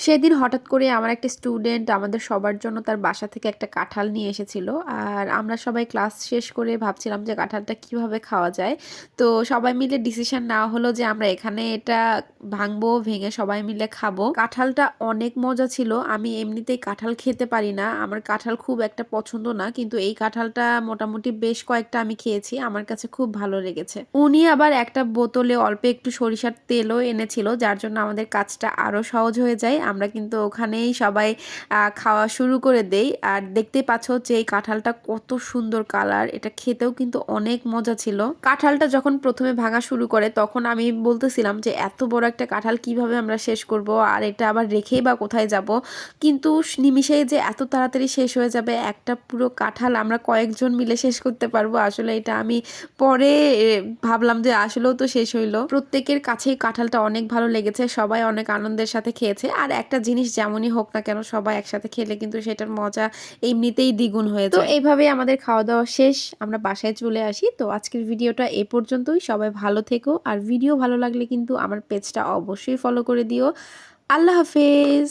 সেদিন হঠাৎ করে আমার একটা স্টুডেন্ট আমাদের সবার জন্য তার বাসা থেকে একটা কাঁঠাল নিয়ে এসেছিল। আর আমরা সবাই ক্লাস শেষ করে ভাবছিলাম যে কাঁঠালটা কিভাবে খাওয়া যায়। তো সবাই মিলে ডিসিশন নেওয়া হলো যে আমরা এখানে এটা ভাঙবো, ভেঙে সবাই মিলে খাবো। কাঁঠালটা অনেক মজা ছিল। আমি এমনিতেই কাঁঠাল খেতে পারি না, আমার কাঁঠাল খুব একটা পছন্দ না, কিন্তু এই কাঁঠালটা মোটামুটি বেশ কয়েকটা আমি খেয়েছি, আমার কাছে খুব ভালো লেগেছে। উনি আবার একটা বোতলে অল্প একটু সরিষার তেলও এনেছিল, যার জন্য আমাদের কাজটা আরো সহজ হয়ে যায়। আমরা কিন্তু ওখানেই সবাই খাওয়া শুরু করে দেই। আর দেখতেই পাচ্ছ যে এই কাঁঠালটা কত সুন্দর কালার, এটা খেতেও কিন্তু অনেক মজা ছিল। কাঁঠালটা যখন প্রথমে ভাঙা শুরু করে তখন আমি বলতেছিলাম যে এত বড় একটা কাঁঠাল কিভাবে আমরা শেষ করব, আর এটা আবার রেখেই বা কোথায় যাব। কিন্তু নিমিষেই যে এত তাড়াতাড়ি শেষ হয়ে যাবে একটা পুরো কাঁঠাল আমরা কয়েকজন মিলে শেষ করতে পারবো, আসলে এটা আমি পরে ভাবলাম যে আসলেও তো শেষ হইলো। প্রত্যেকের কাছেই কাঁঠালটা অনেক ভালো লেগেছে, সবাই অনেক আনন্দের সাথে খেয়েছে। আর একটা জিনিস যেমনই হোক না কেন, সবাই একসাথে খেলে কিন্তু সেটার মজা এমনিতেই দ্বিগুণ হয়ে যায়। তো এইভাবেই আমাদের খাওয়া দাওয়া শেষ, আমরা বাসায় চলে আসি। তো আজকের ভিডিওটা এ পর্যন্তই, সবাই ভালো থেকো। আর ভিডিও ভালো লাগলে কিন্তু আমার পেজটা অবশ্যই ফলো করে দিও। আল্লাহ হাফেজ।